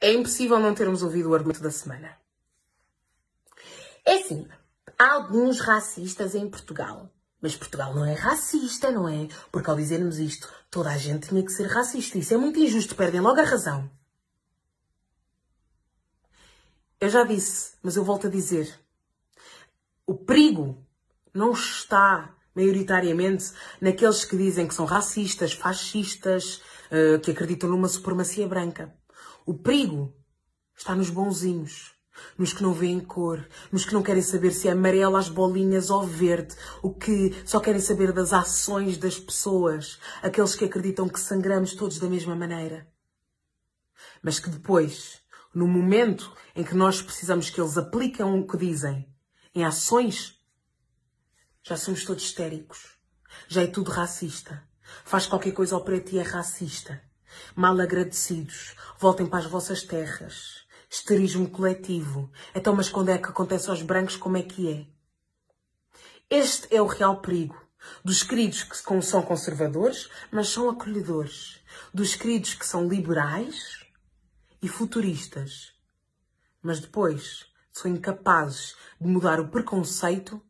É impossível não termos ouvido o argumento da semana. É assim, há alguns racistas em Portugal. Mas Portugal não é racista, não é? Porque ao dizermos isto, toda a gente tinha que ser racista. Isso é muito injusto, perdem logo a razão. Eu já disse, mas eu volto a dizer. O perigo não está maioritariamente naqueles que dizem que são racistas, fascistas, que acreditam numa supremacia branca. O perigo está nos bonzinhos, nos que não veem cor, nos que não querem saber se é amarelo as bolinhas ou verde, o que só querem saber das ações das pessoas, aqueles que acreditam que sangramos todos da mesma maneira. Mas que depois, no momento em que nós precisamos que eles apliquem o que dizem em ações, já somos todos histéricos. Já é tudo racista. Faz qualquer coisa ao preto e é racista. Mal agradecidos. Voltem para as vossas terras. Histerismo coletivo. Então, mas quando é que acontece aos brancos, como é que é? Este é o real perigo. Dos queridos que são conservadores, mas são acolhedores. Dos queridos que são liberais e futuristas. Mas depois são incapazes de mudar o preconceito,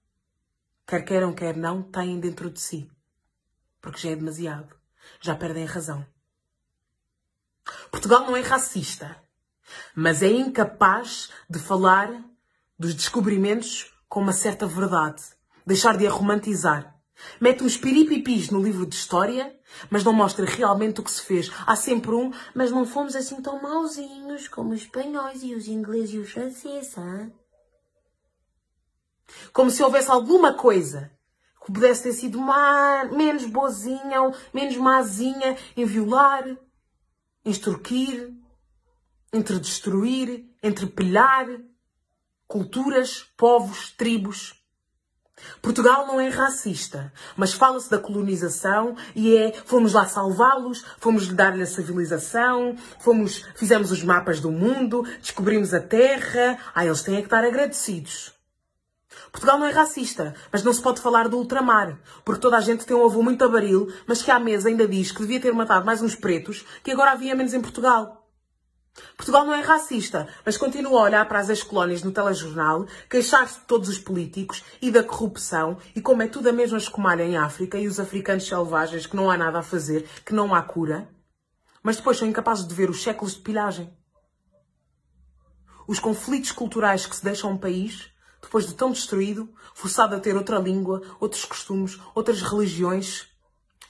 quer queiram, quer não, têm dentro de si. Porque já é demasiado. Já perdem a razão. Portugal não é racista, mas é incapaz de falar dos descobrimentos com uma certa verdade. Deixar de a romantizar. Mete uns piripipis no livro de história, mas não mostra realmente o que se fez. Há sempre mas não fomos assim tão mauzinhos como os espanhóis e os ingleses e os franceses, hein? Como se houvesse alguma coisa que pudesse ter sido menos boazinha ou menos mazinha em violar, em extorquir, entre destruir, entre pilhar culturas, povos, tribos. Portugal não é racista, mas fala-se da colonização e fomos lá salvá-los, fomos dar-lhe a civilização, fizemos os mapas do mundo, descobrimos a terra. Eles têm que estar agradecidos. Portugal não é racista, mas não se pode falar do ultramar, porque toda a gente tem um avô muito abaril, mas que à mesa ainda diz que devia ter matado mais uns pretos, que agora havia menos em Portugal. Portugal não é racista, mas continua a olhar para as ex-colónias no telejornal, queixar-se de todos os políticos e da corrupção, e como é tudo a mesma escumalha em África, e os africanos selvagens, que não há nada a fazer, que não há cura, mas depois são incapazes de ver os séculos de pilhagem. Os conflitos culturais que se deixam um país, depois de tão destruído, forçado a ter outra língua, outros costumes, outras religiões,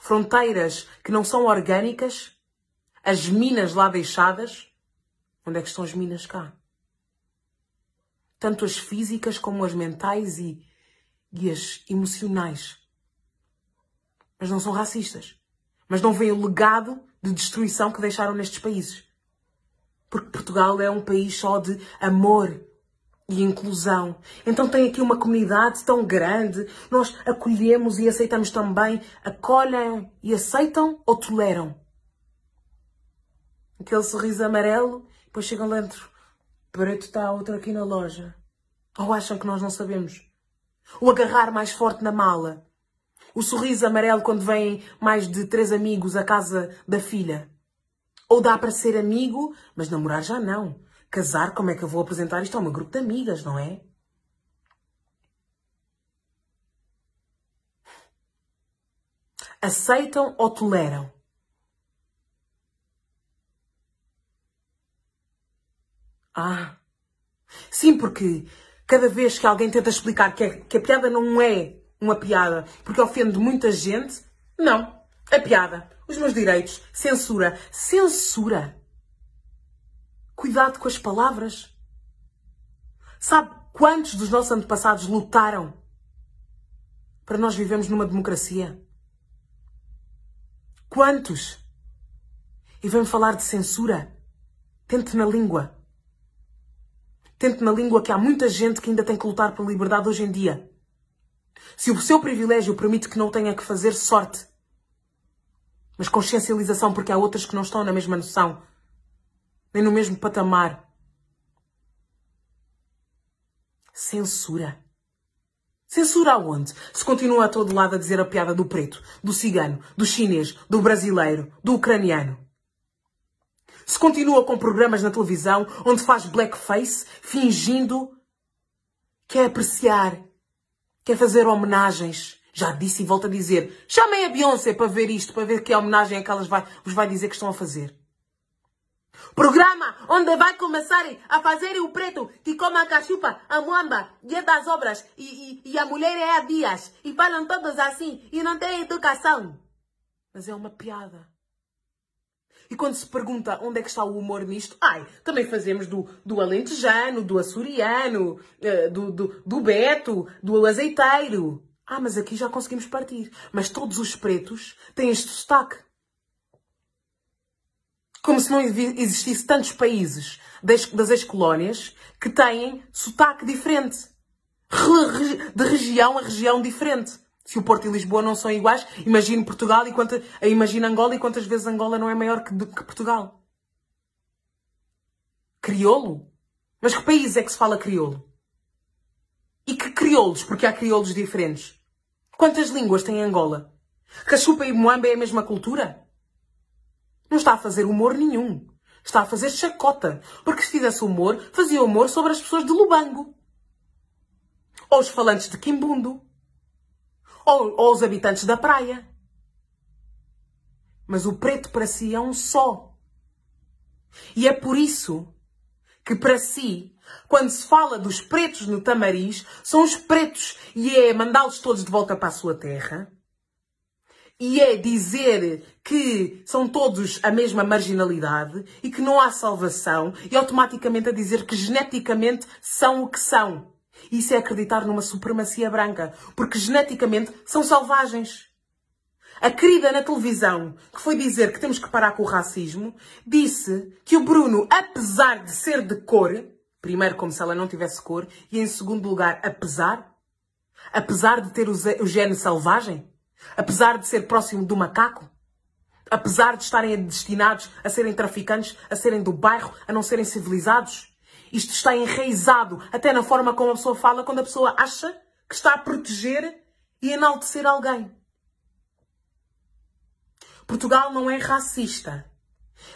fronteiras que não são orgânicas, as minas lá deixadas. Onde é que estão as minas cá? Tanto as físicas como as mentais e as emocionais. Mas não são racistas. Mas não veem o legado de destruição que deixaram nestes países. Porque Portugal é um país só de amor e inclusão. Então tem aqui uma comunidade tão grande. Nós acolhemos e aceitamos também. Acolhem e aceitam ou toleram? Aquele sorriso amarelo. Depois chegam lá dentro, preto está outro aqui na loja. Ou acham que nós não sabemos? O agarrar mais forte na mala. O sorriso amarelo quando vêm mais de 3 amigos à casa da filha. Ou dá para ser amigo, mas namorar já não. Casar, como é que eu vou apresentar isto a um grupo de amigas, não é? Aceitam ou toleram? Sim, porque cada vez que alguém tenta explicar que a piada não é uma piada porque ofende muita gente, não. A piada, os meus direitos, censura. Censura! Cuidado com as palavras. Sabe quantos dos nossos antepassados lutaram para nós vivermos numa democracia? Quantos? E vem falar de censura? Tente na língua. Tente na língua que há muita gente que ainda tem que lutar por liberdade hoje em dia. Se o seu privilégio permite que não tenha que fazer, sorte. Mas consciencialização, porque há outras que não estão na mesma noção. Nem no mesmo patamar. Censura. Censura aonde? Se continua a todo lado a dizer a piada do preto, do cigano, do chinês, do brasileiro, do ucraniano. Se continua com programas na televisão onde faz blackface, fingindo que é apreciar, que é fazer homenagens. Já disse e volto a dizer, chamem a Beyoncé para ver isto, para ver que homenagem é que ela vos vai dizer que estão a fazer. Programa onde vai começar a fazer o preto que come a cachupa, a muamba, e é das obras, e a mulher é a Dias, e falam todos assim, e não tem educação. Mas é uma piada. E quando se pergunta onde é que está o humor nisto, também fazemos do alentejano, do açoriano, do beto, do azeiteiro. Mas aqui já conseguimos partir. Mas todos os pretos têm este sotaque. Como se não existisse tantos países das ex-colónias que têm sotaque diferente. De região a região diferente. Se o Porto e Lisboa não são iguais, imagine Portugal imagine Angola e quantas vezes Angola não é maior que Portugal. Crioulo? Mas que país é que se fala crioulo? E que crioulos? Porque há crioulos diferentes. Quantas línguas tem Angola? Cachupa e Moamba é a mesma cultura? Não está a fazer humor nenhum. Está a fazer chacota. Porque se fizesse humor, fazia humor sobre as pessoas de Lubango. Ou os falantes de Quimbundo. Ou os habitantes da praia. Mas o preto para si é um só. E é por isso que para si, quando se fala dos pretos no Tamariz, são os pretos e é mandá-los todos de volta para a sua terra. E é dizer que são todos a mesma marginalidade e que não há salvação e automaticamente a dizer que geneticamente são o que são. Isso é acreditar numa supremacia branca, porque geneticamente são selvagens. A querida na televisão, que foi dizer que temos que parar com o racismo, disse que o Bruno, apesar de ser de cor, primeiro como se ela não tivesse cor, e em segundo lugar, apesar de ter o gene selvagem, apesar de ser próximo do macaco, apesar de estarem destinados a serem traficantes, a serem do bairro, a não serem civilizados, isto está enraizado até na forma como a pessoa fala quando a pessoa acha que está a proteger e enaltecer alguém. Portugal não é racista.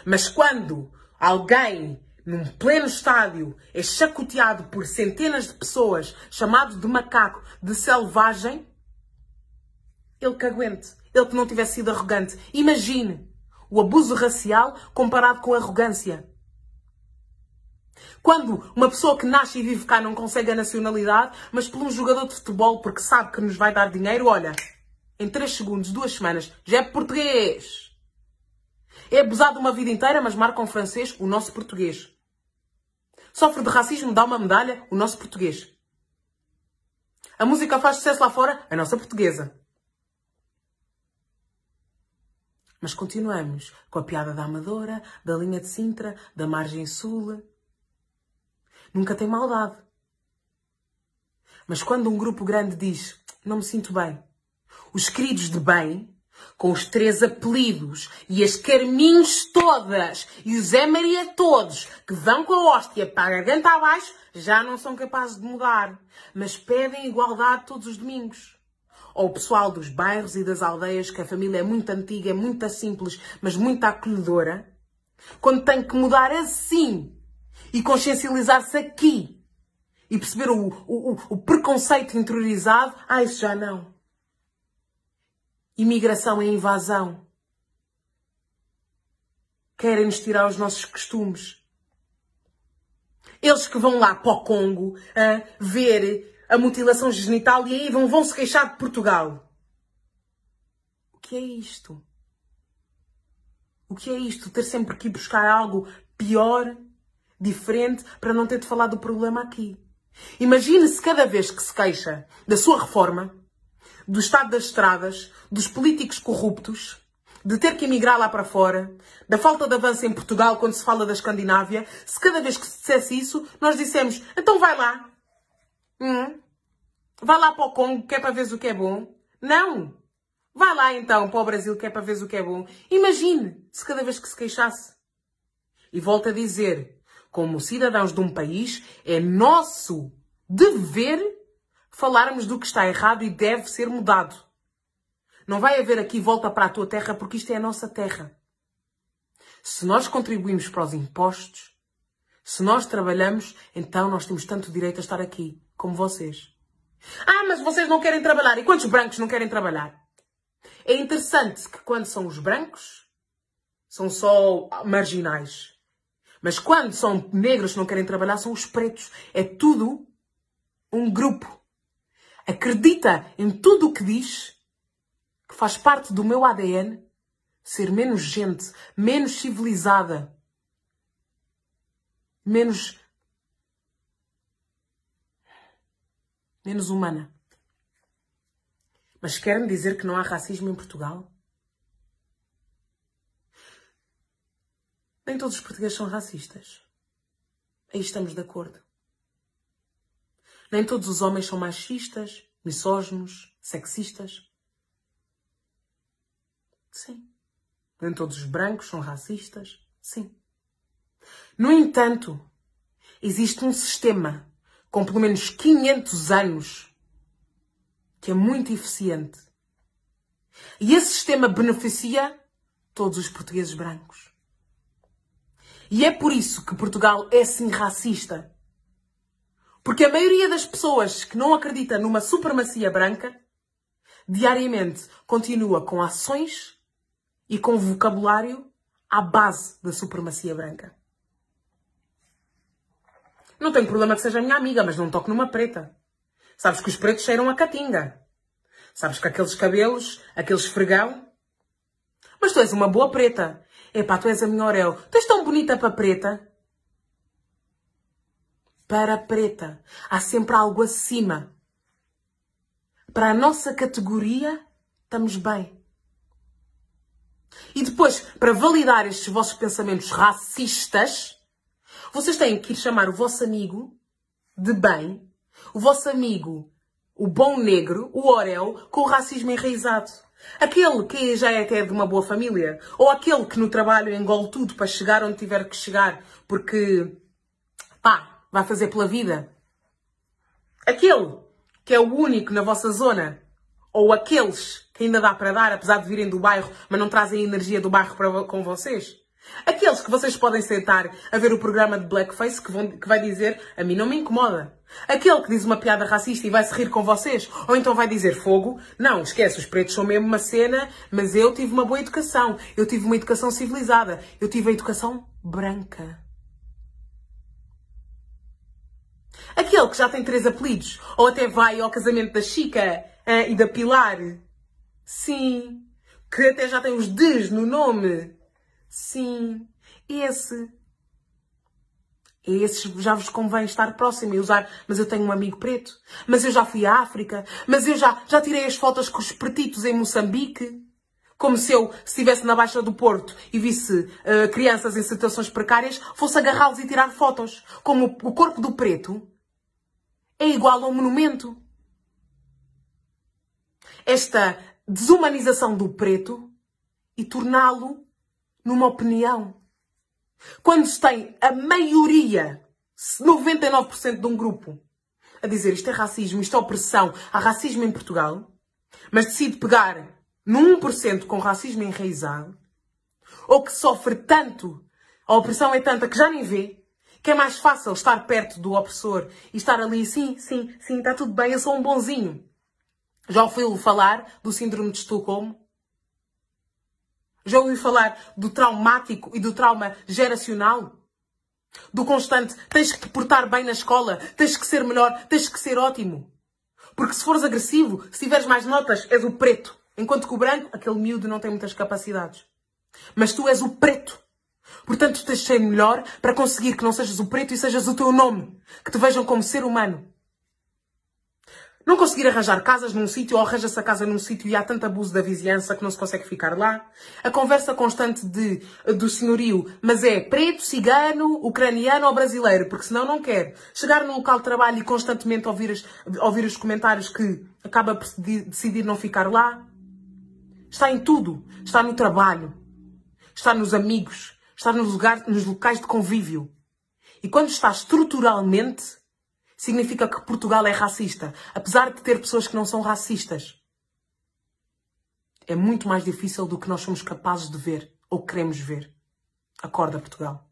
Mas quando alguém, num pleno estádio, é chacoteado por centenas de pessoas, chamado de macaco, de selvagem, ele que aguente. Ele que não tivesse sido arrogante. Imagine o abuso racial comparado com a arrogância. Quando uma pessoa que nasce e vive cá não consegue a nacionalidade, mas por um jogador de futebol, porque sabe que nos vai dar dinheiro, olha, em 3 segundos, 2 semanas, já é português. É abusado uma vida inteira, mas marca um francês, o nosso português. Sofre de racismo, dá uma medalha, o nosso português. A música faz sucesso lá fora, a nossa portuguesa. Mas continuamos com a piada da Amadora, da linha de Sintra, da margem sul. Nunca tem maldade. Mas quando um grupo grande diz, não me sinto bem, os queridos de bem, com os 3 apelidos e as Carminhos todas e o Zé Maria todos, que vão com a hóstia para a garganta abaixo, já não são capazes de mudar, mas pedem igualdade todos os domingos. Ou o pessoal dos bairros e das aldeias, que a família é muito antiga, é muito simples, mas muito acolhedora, quando tem que mudar assim e consciencializar-se aqui e perceber o preconceito interiorizado, isso já não. Imigração é invasão. Querem-nos tirar os nossos costumes. Eles que vão lá para o Congo ver a mutilação genital e aí vão se queixar de Portugal. O que é isto? O que é isto? Ter sempre que ir buscar algo pior, diferente, para não ter de falar do problema aqui. Imagine-se cada vez que se queixa da sua reforma, do estado das estradas, dos políticos corruptos, de ter que emigrar lá para fora, da falta de avanço em Portugal quando se fala da Escandinávia, se cada vez que se dissesse isso, nós dissemos, então vai lá. Vai lá para o Congo, que é para ver o que é bom. Não! Vai lá então para o Brasil, que é para ver o que é bom. Imagine se cada vez que se queixasse. E volto a dizer, como cidadãos de um país, é nosso dever falarmos do que está errado e deve ser mudado. Não vai haver aqui volta para a tua terra, porque isto é a nossa terra. Se nós contribuímos para os impostos, se nós trabalhamos, então nós temos tanto direito a estar aqui, como vocês. Ah, mas vocês não querem trabalhar. E quantos brancos não querem trabalhar? É interessante que quando são os brancos, são só marginais. Mas quando são negros que não querem trabalhar, são os pretos. É tudo um grupo. Acredita em tudo o que diz, que faz parte do meu ADN, ser menos gente, menos civilizada, menos humana. Mas quer-me dizer que não há racismo em Portugal? Nem todos os portugueses são racistas. Aí estamos de acordo. Nem todos os homens são machistas, misóginos, sexistas. Sim. Nem todos os brancos são racistas. Sim. No entanto, existe um sistema com pelo menos 500 anos que é muito eficiente. E esse sistema beneficia todos os portugueses brancos. E é por isso que Portugal é sim racista. Porque a maioria das pessoas que não acredita numa supremacia branca, diariamente continua com ações e com vocabulário à base da supremacia branca. Não tenho problema que seja minha amiga, mas não toque numa preta. Sabes que os pretos cheiram a caatinga. Sabes que aqueles cabelos, aquele esfregão. Mas tu és uma boa preta. Epá, tu és a minha Orel. Tu és tão bonita para preta. Para preta. Há sempre algo acima. Para a nossa categoria, estamos bem. E depois, para validar estes vossos pensamentos racistas, vocês têm que ir chamar o vosso amigo de bem, o vosso amigo, o bom negro, o Orel, com o racismo enraizado. Aquele que já é até de uma boa família. Ou aquele que no trabalho engole tudo para chegar onde tiver que chegar, porque, pá, vai fazer pela vida. Aquele que é o único na vossa zona. Ou aqueles que ainda dá para dar, apesar de virem do bairro, mas não trazem a energia do bairro com vocês. Aqueles que vocês podem sentar a ver o programa de Blackface que vai dizer, a mim não me incomoda. Aquele que diz uma piada racista e vai se rir com vocês. Ou então vai dizer fogo. Não, esquece, os pretos são mesmo uma cena, mas eu tive uma boa educação. Eu tive uma educação civilizada. Eu tive a educação branca. Aquele que já tem 3 apelidos. Ou até vai ao casamento da Chica e da Pilar. Sim. Que até já tem os Ds no nome. Sim. Esse já vos convém estar próximo e usar. Mas eu tenho um amigo preto. Mas eu já fui à África. Mas eu já tirei as fotos com os pretitos em Moçambique. Como se eu estivesse na Baixa do Porto e visse crianças em situações precárias, fosse agarrá-los e tirar fotos. Como o corpo do preto é igual a um monumento. Esta desumanização do preto e torná-lo numa opinião. Quando se tem a maioria, 99% de um grupo, a dizer isto é racismo, isto é opressão, há racismo em Portugal, mas decide pegar no 1% com racismo enraizado, ou que sofre tanto, a opressão é tanta que já nem vê, que é mais fácil estar perto do opressor e estar ali, sim, está tudo bem, eu sou um bonzinho. Já ouviu falar do síndrome de Estocolmo? Já ouviu falar do traumático e do trauma geracional? Do constante, tens que te portar bem na escola, tens que ser melhor, tens que ser ótimo. Porque se fores agressivo, se tiveres mais notas, és o preto. Enquanto que o branco, aquele miúdo não tem muitas capacidades. Mas tu és o preto. Portanto, tens de ser melhor para conseguir que não sejas o preto e sejas o teu nome. Que te vejam como ser humano. Não conseguir arranjar casas num sítio ou arranja-se a casa num sítio e há tanto abuso da vizinhança que não se consegue ficar lá. A conversa constante do senhorio, mas é preto, cigano, ucraniano ou brasileiro, porque senão não quer. Chegar no local de trabalho e constantemente ouvir os comentários que acaba por decidir não ficar lá. Está em tudo. Está no trabalho. Está nos amigos. Está nos locais de convívio. E quando está estruturalmente, significa que Portugal é racista. Apesar de ter pessoas que não são racistas. É muito mais difícil do que nós somos capazes de ver ou queremos ver. Acorda, Portugal.